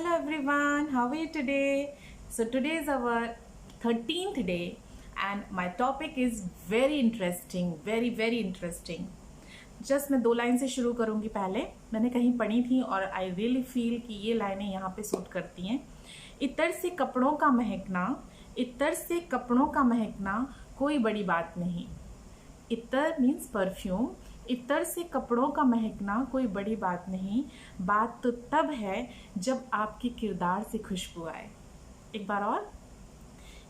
Hello everyone, how are you today? So today is our 13th day and my topic is very interesting, very interesting. Just मैं 2 line से शुरू करूंगी। पहले मैंने कहीं पढ़ी थी और आई रियली फील कि ये लाइनें यहाँ पे सूट करती हैं। इतर से कपड़ों का महकना, इतर से कपड़ों का महकना कोई बड़ी बात नहीं। इतर मीन्स परफ्यूम। इतर से कपड़ों का महकना कोई बड़ी बात नहीं, बात तो तब है जब आपके किरदार से खुशबू आए। एक बार और,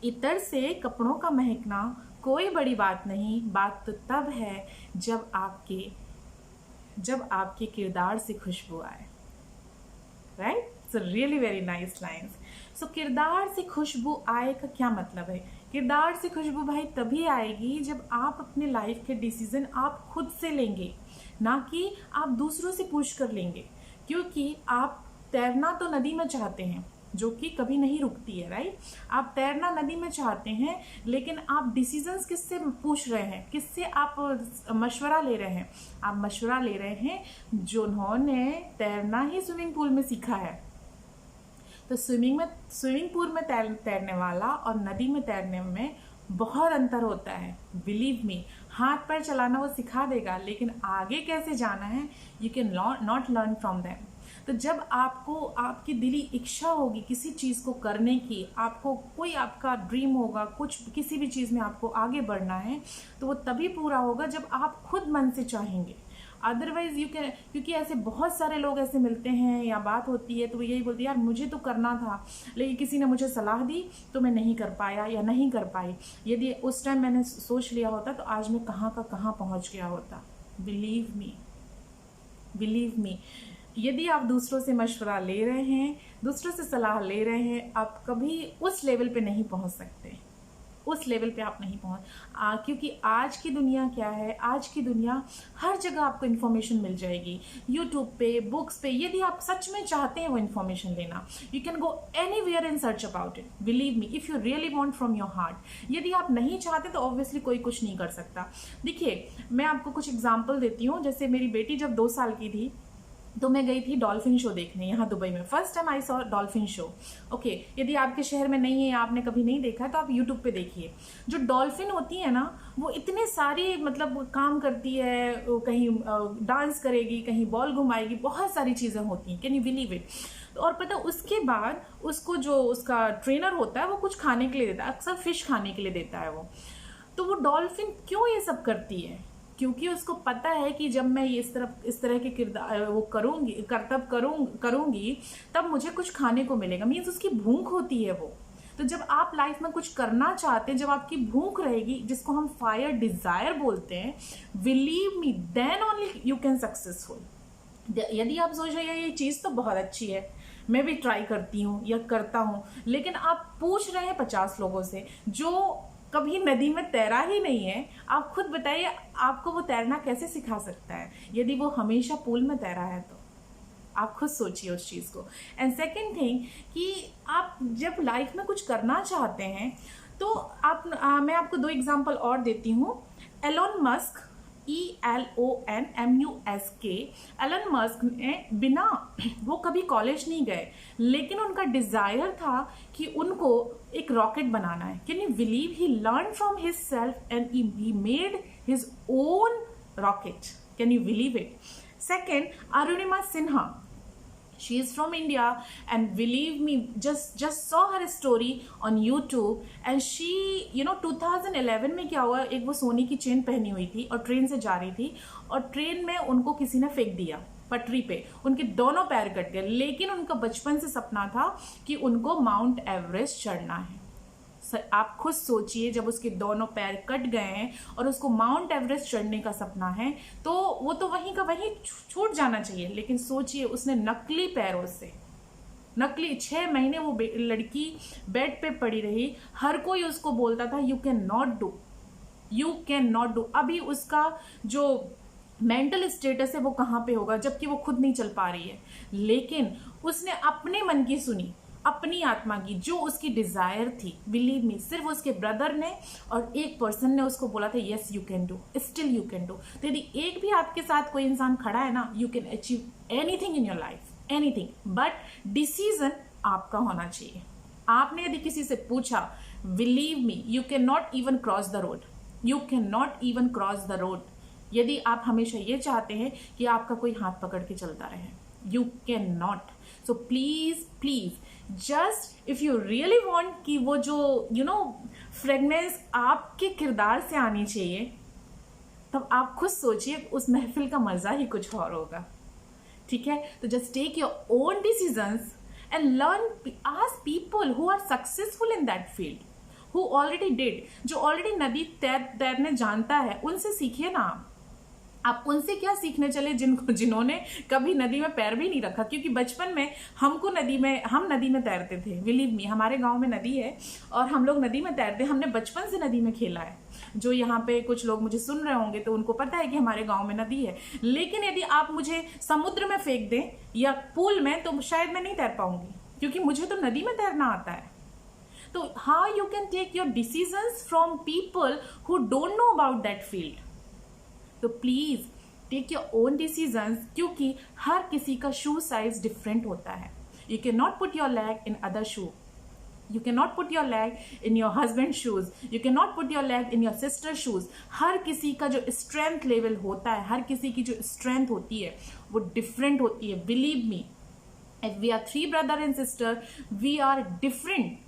इतर से कपड़ों का महकना कोई बड़ी बात नहीं, बात तो तब है जब आपके किरदार से खुशबू आए। Right? So really very nice lines. So किरदार से खुशबू आए का क्या मतलब है? किरदार से खुशबू भाई तभी आएगी जब आप अपने लाइफ के डिसीजन आप खुद से लेंगे, ना कि आप दूसरों से पूछ कर लेंगे। क्योंकि आप तैरना तो नदी में चाहते हैं, जो कि कभी नहीं रुकती है। राइट? आप तैरना नदी में चाहते हैं, लेकिन आप डिसीजंस किससे पूछ रहे हैं, किससे आप मशवरा ले रहे हैं? आप मशवरा ले रहे हैं जिन्होंने तैरना ही स्विमिंग पूल में सीखा है। तो स्विमिंग पूल में तैरने वाला और नदी में तैरने में बहुत अंतर होता है। बिलीव मी, हाथ पैर चलाना वो सिखा देगा, लेकिन आगे कैसे जाना है you can not learn from them. तो जब आपको आपकी दिली इच्छा होगी किसी चीज़ को करने की, आपको कोई आपका ड्रीम होगा, कुछ किसी भी चीज़ में आपको आगे बढ़ना है, तो वो तभी पूरा होगा जब आप खुद मन से चाहेंगे। अदरवाइज यू कैन, क्योंकि ऐसे बहुत सारे लोग ऐसे मिलते हैं या बात होती है तो वो यही बोलती है यार मुझे तो करना था, लेकिन किसी ने मुझे सलाह दी तो मैं नहीं कर पाया या नहीं कर पाई। यदि उस टाइम मैंने सोच लिया होता तो आज मैं कहाँ का कहाँ पहुँच गया होता। बिलीव मी, यदि आप दूसरों से मशवरा ले रहे हैं, दूसरों से सलाह ले रहे हैं, आप कभी उस लेवल पे नहीं पहुँच सकते। उस लेवल पे आप नहीं क्योंकि आज की दुनिया क्या है, आज की दुनिया हर जगह आपको इन्फॉर्मेशन मिल जाएगी, यूट्यूब पे, बुक्स पे। यदि आप सच में चाहते हैं वो इन्फॉर्मेशन लेना, you can go anywhere in search about it. Believe me, if you really want from your heart. यदि आप नहीं चाहते तो ऑब्वियसली कोई कुछ नहीं कर सकता। देखिए, मैं आपको कुछ एग्जाम्पल देती हूँ। जैसे मेरी बेटी जब 2 साल की थी तो मैं गई थी डॉल्फिन शो देखने यहाँ दुबई में। First time I saw dolphin show. Okay, यदि आपके शहर में नहीं है, आपने कभी नहीं देखा है, तो आप यूट्यूब पे देखिए। जो डॉल्फिन होती है ना, वो इतने सारी काम करती है, कहीं डांस करेगी, कहीं बॉल घुमाएगी, बहुत सारी चीज़ें होती हैं। Can you believe it? और पता, उसके बाद उसको जो उसका ट्रेनर होता है वो कुछ खाने के लिए देता है, अक्सर फिश खाने के लिए देता है वो। तो वो डॉल्फिन क्यों ये सब करती है? क्योंकि उसको पता है कि जब मैं इस तरह के किरदार वो करूंगी तब मुझे कुछ खाने को मिलेगा। मीन्स उसकी भूख होती है वो। तो जब आप लाइफ में कुछ करना चाहते हैं, जब आपकी भूख रहेगी, जिसको हम फायर डिजायर बोलते हैं, believe me, then only you can successful. यदि आप सोच रहे हैं ये चीज़ तो बहुत अच्छी है, मैं भी ट्राई करती हूँ या करता हूँ, लेकिन आप पूछ रहे हैं 50 लोगों से जो कभी नदी में तैरा ही नहीं है, आप खुद बताइए आपको वो तैरना कैसे सिखा सकता है यदि वो हमेशा पूल में तैरा है? तो आप खुद सोचिए उस चीज़ को। एंड सेकेंड थिंग कि आप जब लाइफ में कुछ करना चाहते हैं तो मैं आपको 2 एग्जाम्पल और देती हूँ। Elon Musk, ELON MUSK, Elon Musk ने वो कभी कॉलेज नहीं गए, लेकिन उनका डिजायर था कि उनको एक रॉकेट बनाना है। Can you believe? He learn from his self and he made his own rocket. Can you believe it? Second, Arunima Sinha, she is from India and believe me, just saw her story on YouTube and she 2011 में क्या हुआ, एक वो सोने की chain पहनी हुई थी और ट्रेन से जा रही थी और ट्रेन में उनको किसी ने फेंक दिया पटरी पे, उनके दोनों पैर कट गए। लेकिन उनका बचपन से सपना था कि उनको माउंट एवरेस्ट चढ़ना है। आप खुद सोचिए, जब उसके दोनों पैर कट गए हैं और उसको माउंट एवरेस्ट चढ़ने का सपना है तो वो तो वहीं का वहीं छूट जाना चाहिए। लेकिन सोचिए, उसने नकली पैरों से 6 महीने वो लड़की बेड पे पड़ी रही। हर कोई उसको बोलता था यू कैन नॉट डू। अभी उसका जो मेंटल स्टेटस है वो कहाँ पे होगा, जबकि वो खुद नहीं चल पा रही है। लेकिन उसने अपने मन की सुनी, अपनी आत्मा की, जो उसकी डिजायर थी। बिलीव मी, सिर्फ उसके ब्रदर ने और एक पर्सन ने उसको बोला था yes you can do, still you can do. तो यदि एक भी आपके साथ कोई इंसान खड़ा है ना, you can achieve anything in your life, anything, but decision आपका होना चाहिए। आपने यदि किसी से पूछा, believe me, you can not even cross the road, you can not even cross the road. यदि आप हमेशा ये चाहते हैं कि आपका कोई हाथ पकड़ के चलता रहे, you can not. So please please, just if you really want कि वो जो फ्रेगनेंस आपके किरदार से आनी चाहिए, तब आप खुद सोचिए, उस महफिल का मजा ही कुछ और होगा। ठीक है, तो just take your own decisions and learn, ask people who are successful in that field, who already did, जो ऑलरेडी नदी तैरने जानता है, उनसे सीखिए ना। आप उनसे क्या सीखने चले जिन्होंने कभी नदी में पैर भी नहीं रखा, क्योंकि बचपन में हम नदी में तैरते थे। बिलीव मी, हमारे गांव में नदी है और हम लोग नदी में तैरते, हमने बचपन से नदी में खेला है। जो यहाँ पे कुछ लोग मुझे सुन रहे होंगे तो उनको पता है कि हमारे गांव में नदी है, लेकिन यदि आप मुझे समुद्र में फेंक दें या पूल में, तो शायद मैं नहीं तैर पाऊंगी, क्योंकि मुझे तो नदी में तैरना आता है। तो how you can take your decisions from people who don't know about that field. तो please take your own decisions, क्योंकि हर किसी का शू साइज डिफरेंट होता है। You can not put your leg in other shoe, you can not put your leg in your husband shoes, you can not put your leg in your sister shoes. हर किसी का जो strength level होता है, हर किसी की जो strength होती है वो डिफरेंट होती है। Believe me, if we are 3 brother and sister, we are different,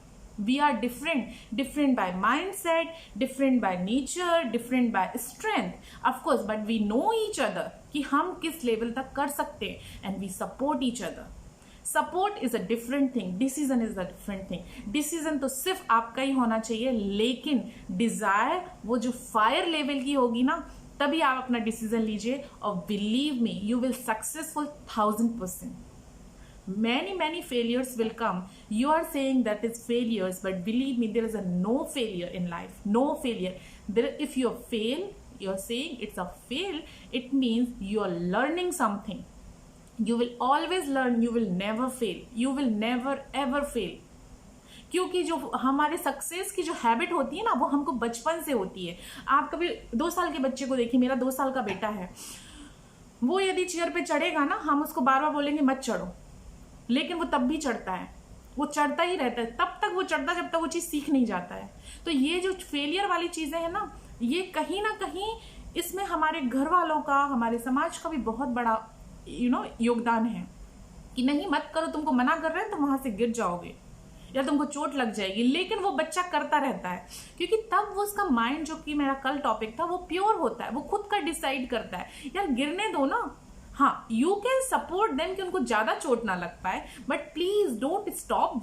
we are different by mindset, different by nature, different by strength, of course, but we know each other कि हम किस level तक कर सकते हैं, and we support each other. Support is a different thing, decision is a different thing. Decision तो सिर्फ आपका ही होना चाहिए, लेकिन desire वो जो fire level की होगी ना, तभी आप अपना decision लीजिए, और believe me, you will successful 1000%. Many failures will come. You are saying that is failures, but believe me, there is a no failure in life, no failure there. If you fail, you're saying it's a fail, it means you are learning something. You will always learn, you will never fail, you will never ever fail. क्योंकि जो हमारे success की जो habit होती है ना, वो हमको बचपन से होती है। आप कभी 2 साल के बच्चे को देखिए, मेरा 2 साल का बेटा है, वो यदि चेयर पे चढ़ेगा ना, हम उसको बार बार बोलेंगे मत चढ़ो, लेकिन वो तब भी चढ़ता है, वो चढ़ता ही रहता है, तब तक वो चढ़ता जब तक वो चीज सीख नहीं जाता है। तो ये जो फेलियर वाली चीजें हैं ना, ये कहीं ना कहीं इसमें हमारे घर वालों का, हमारे समाज का भी बहुत बड़ा योगदान है कि नहीं मत करो, तुमको मना कर रहे हैं, तुम वहां से गिर जाओगे या तुमको चोट लग जाएगी, लेकिन वो बच्चा करता रहता है, क्योंकि तब वो उसका माइंड, जो कि मेरा कल टॉपिक था, वो प्योर होता है, वो खुद का डिसाइड करता है यार गिरने दो ना। हाँ, यू कैन सपोर्ट देम कि उनको ज्यादा चोट ना लग पाए, but please don't stop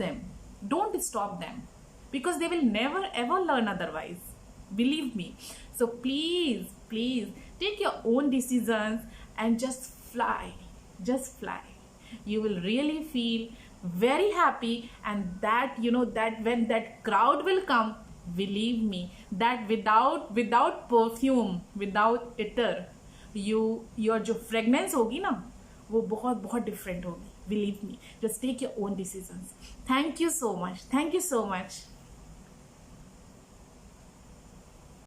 them, because they will never ever learn otherwise, believe me. So please take your own decisions and just fly, you will really feel very happy, and that that when that crowd will come, believe me, that without perfume, without attar, your जो fragrance होगी ना, वो बहुत different होगी, believe me. Just take your own decisions. Thank you so much.